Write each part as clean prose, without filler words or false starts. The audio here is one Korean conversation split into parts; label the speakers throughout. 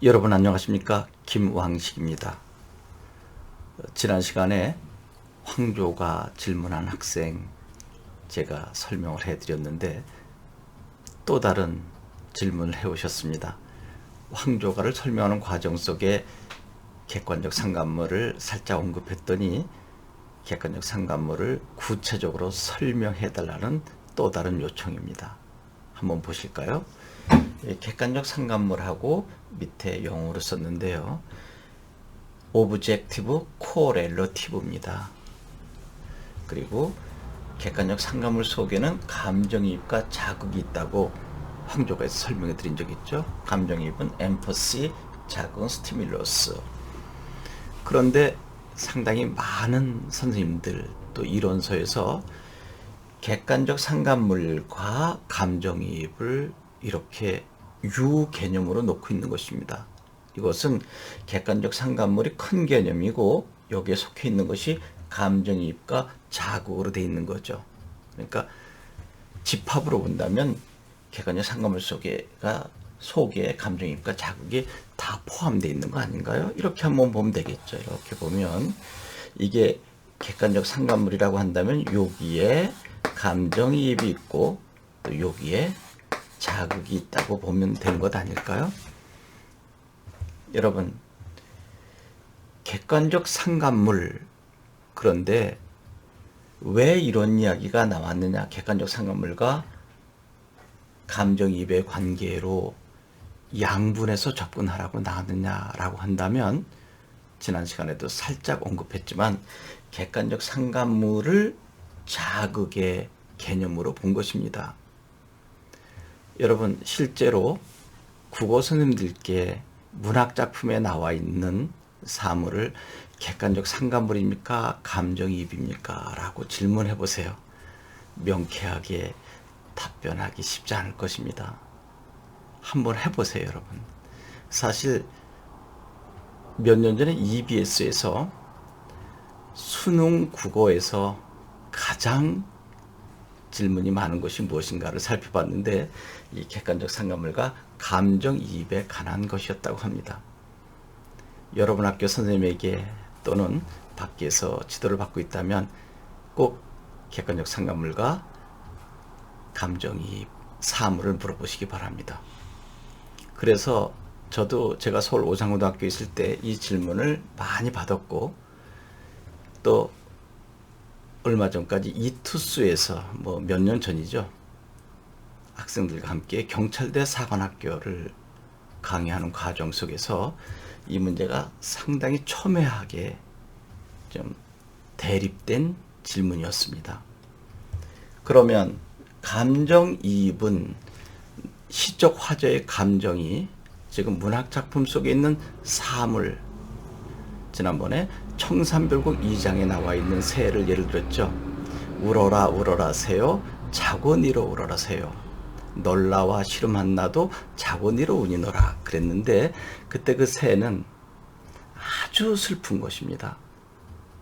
Speaker 1: 여러분 안녕하십니까? 김왕식입니다. 지난 시간에 황조가 질문한 학생 제가 설명을 해드렸는데 또 다른 질문을 해오셨습니다. 황조가를 설명하는 과정 속에 객관적 상관물을 살짝 언급했더니 객관적 상관물을 구체적으로 설명해 달라는 또 다른 요청입니다. 한번 보실까요? 객관적 상관물하고 밑에 영어로 썼는데요. 오브젝티브 코렐러티브입니다. 그리고 객관적 상관물 속에는 감정이입과 자극이 있다고 황조가에서 설명해 드린 적 있죠. 감정이입은 엠퍼시, 자극은 스티뮬러스. 그런데 상당히 많은 선생님들 또 이론서에서 객관적 상관물과 감정이입을 이렇게 유 개념으로 놓고 있는 것입니다. 이것은 객관적 상관물이 큰 개념이고 여기에 속해 있는 것이 감정이입과 자극으로 되어 있는 거죠. 그러니까 집합으로 본다면 객관적 상관물 속에 감정이입과 자극이 다 포함되어 있는 거 아닌가요? 이렇게 한번 보면 되겠죠. 이렇게 보면 이게 객관적 상관물이라고 한다면 여기에 감정이입이 있고 또 여기에 자극이 있다고 보면 되는 것 아닐까요? 여러분, 객관적 상관물, 그런데 왜 이런 이야기가 나왔느냐? 객관적 상관물과 감정이입의 관계로 양분해서 접근하라고 나왔느냐라고 한다면 지난 시간에도 살짝 언급했지만 객관적 상관물을 자극의 개념으로 본 것입니다. 여러분, 실제로 국어 선생님들께 문학작품에 나와 있는 사물을 객관적 상관물입니까? 감정이입입니까? 라고 질문해 보세요. 명쾌하게 답변하기 쉽지 않을 것입니다. 한번 해보세요, 여러분. 사실 몇 년 전에 EBS에서 수능 국어에서 가장 질문이 많은 것이 무엇인가를 살펴봤는데 이 객관적 상관물과 감정이입에 관한 것이었다고 합니다. 여러분 학교 선생님에게 또는 밖에서 지도를 받고 있다면 꼭 객관적 상관물과 감정이입, 사물을 물어보시기 바랍니다. 그래서 저도 제가 서울 오장고등학교에 있을 때 이 질문을 많이 받았고 또 얼마 전까지 이투스에서 몇 년 전이죠. 학생들과 함께 경찰대 사관학교를 강의하는 과정 속에서 이 문제가 상당히 첨예하게 좀 대립된 질문이었습니다. 그러면 감정이입은 시적 화제의 감정이 지금 문학작품 속에 있는 사물, 지난번에 청산별곡 2장에 나와 있는 새를 예를 들었죠. 울어라 울어라 새요 자고 니러 울어라 새요 놀라와 시름한 나도 자고 니러 우니노라 그랬는데 그때 그 새는 아주 슬픈 것입니다.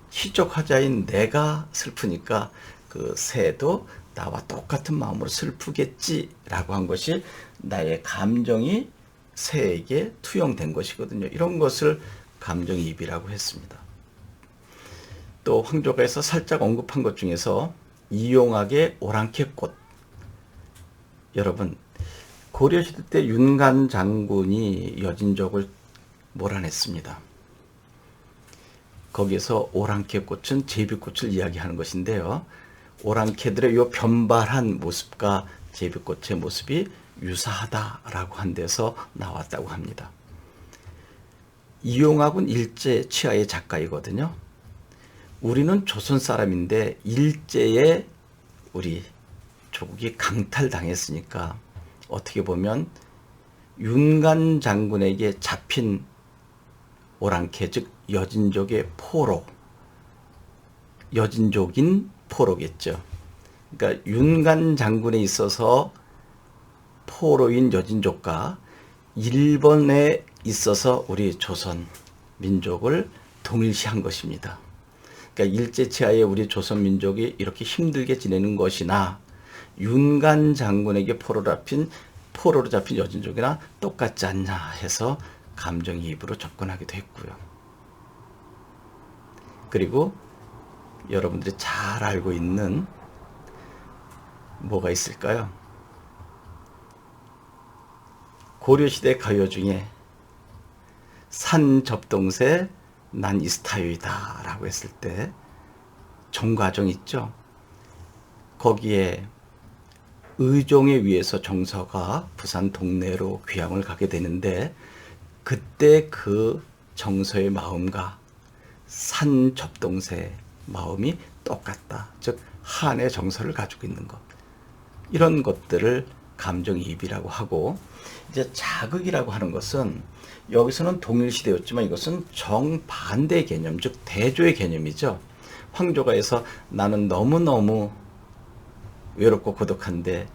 Speaker 1: 시적 화자인 내가 슬프니까 그 새도 나와 똑같은 마음으로 슬프겠지라고 한 것이 나의 감정이 새에게 투영된 것이거든요. 이런 것을 감정이입이라고 했습니다. 또 황조가에서 살짝 언급한 것 중에서 이용학의 오랑캐꽃. 여러분, 고려시대 때 윤간 장군이 여진족을 몰아냈습니다. 거기서 오랑캐꽃은 제비꽃을 이야기하는 것인데요. 오랑캐들의 이 변발한 모습과 제비꽃의 모습이 유사하다라고 한 데서 나왔다고 합니다. 이용학은 일제 치하의 작가이거든요. 우리는 조선 사람인데 일제에 우리 조국이 강탈당했으니까 어떻게 보면 윤간 장군에게 잡힌 오랑캐, 즉 여진족의 포로, 여진족인 포로겠죠. 그러니까 윤간 장군에 있어서 포로인 여진족과 일본에 있어서 우리 조선 민족을 동일시한 것입니다. 그러니까 일제치하에 우리 조선 민족이 이렇게 힘들게 지내는 것이나 윤간 장군에게 포로로 잡힌 여진족이나 똑같지 않냐 해서 감정이입으로 접근하기도 했고요. 그리고 여러분들이 잘 알고 있는 뭐가 있을까요? 고려시대 가요 중에 산접동새 난 이스타요이다 라고 했을 때 정과정 있죠. 거기에 의종에 의해서 정서가 부산 동래로 귀향을 가게 되는데 그때 그 정서의 마음과 산접동새의 마음이 똑같다. 즉 한의 정서를 가지고 있는 것. 이런 것들을 감정이입이라고 하고, 이제 자극이라고 하는 것은 여기서는 동일시대였지만 이것은 정반대 개념, 즉 대조의 개념이죠. 황조가에서 나는 너무너무 외롭고 고독한데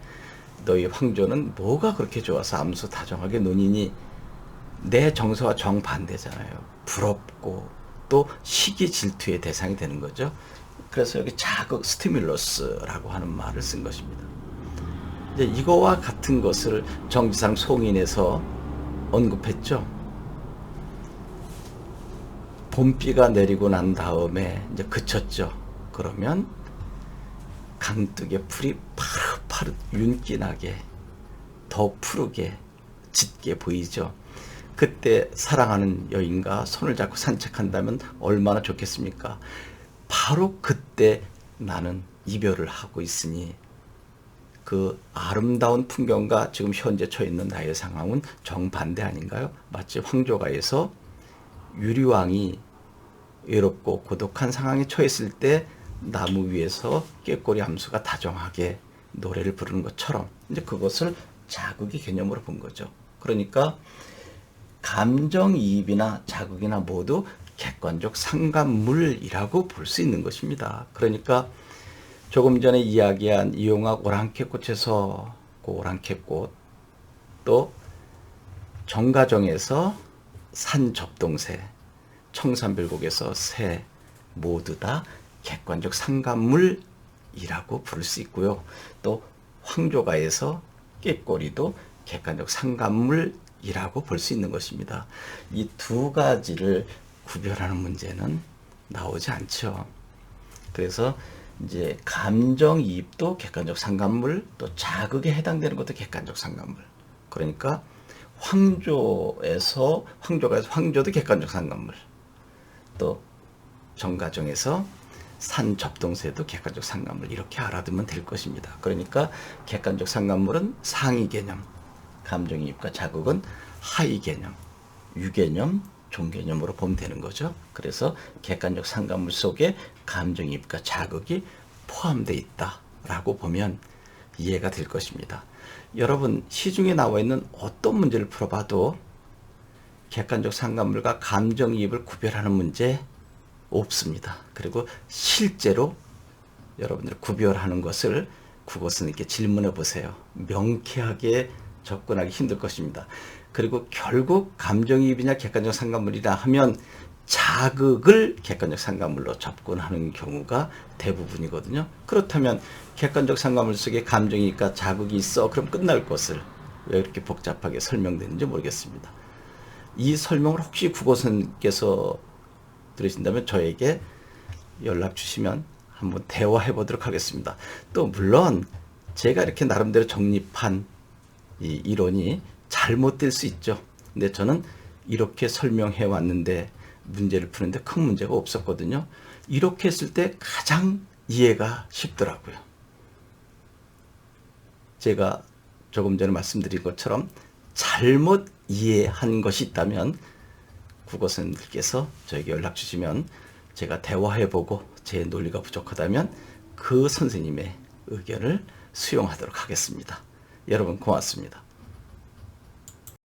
Speaker 1: 너희 황조는 뭐가 그렇게 좋아서 암수다정하게 노니니, 내 정서와 정반대잖아요. 부럽고 또 시기 질투의 대상이 되는 거죠. 그래서 여기 자극, 스티뮬러스라고 하는 말을 쓴 것입니다. 이제 이거와 같은 것을 정지상 송인에서 언급했죠. 봄비가 내리고 난 다음에 이제 그쳤죠. 그러면 강둑의 풀이 파릇파릇 윤기나게 더욱 푸르게 짙게 보이죠. 그때 사랑하는 여인과 손을 잡고 산책한다면 얼마나 좋겠습니까? 바로 그때 나는 이별을 하고 있으니 그 아름다운 풍경과 지금 현재 처해 있는 나의 상황은 정반대 아닌가요? 마치 황조가에서 유리왕이 외롭고 고독한 상황에 처했을 때 나무 위에서 꾀꼬리 암수가 다정하게 노래를 부르는 것처럼 이제 그것을 자극의 개념으로 본 거죠. 그러니까 감정이입이나 자극이나 모두 객관적 상관물이라고 볼 수 있는 것입니다. 그러니까 조금 전에 이야기한 이용학 오랑캐꽃에서 그 오랑캐꽃, 또 정가정에서 산접동새, 청산별곡에서 새, 모두 다 객관적 상관물이라고 부를 수 있고요. 또 황조가에서 꾀꼬리도 객관적 상관물이라고 볼 수 있는 것입니다. 이 두 가지를 구별하는 문제는 나오지 않죠. 그래서 이제 감정이입도 객관적 상관물, 또 자극에 해당되는 것도 객관적 상관물. 그러니까 황조가에서 황조도 객관적 상관물, 또 정가정에서 산접동새도 객관적 상관물, 이렇게 알아두면 될 것입니다. 그러니까 객관적 상관물은 상위 개념, 감정이입과 자극은 하위 개념, 유개념, 종개념으로 보면 되는 거죠. 그래서 객관적 상관물 속에 감정이입과 자극이 포함되어 있다라고 보면 이해가 될 것입니다. 여러분, 시중에 나와 있는 어떤 문제를 풀어봐도 객관적 상관물과 감정이입을 구별하는 문제 없습니다. 그리고 실제로 여러분들 구별하는 것을 그것은 이렇게 질문해 보세요. 명쾌하게 접근하기 힘들 것입니다. 그리고 결국 감정이입이냐 객관적 상관물이라 하면 자극을 객관적 상관물로 접근하는 경우가 대부분이거든요. 그렇다면 객관적 상관물 속에 감정이입과 자극이 있어, 그럼 끝날 것을 왜 이렇게 복잡하게 설명되는지 모르겠습니다. 이 설명을 혹시 국어선생님께서 들으신다면 저에게 연락 주시면 한번 대화해 보도록 하겠습니다. 또 물론 제가 이렇게 나름대로 정립한 이 이론이 잘못될 수 있죠. 근데 저는 이렇게 설명해 왔는데 문제를 푸는데 큰 문제가 없었거든요. 이렇게 했을 때 가장 이해가 쉽더라고요. 제가 조금 전에 말씀드린 것처럼 잘못 이해한 것이 있다면 국어선생님께서 저에게 연락 주시면 제가 대화해보고 제 논리가 부족하다면 그 선생님의 의견을 수용하도록 하겠습니다. 여러분 고맙습니다.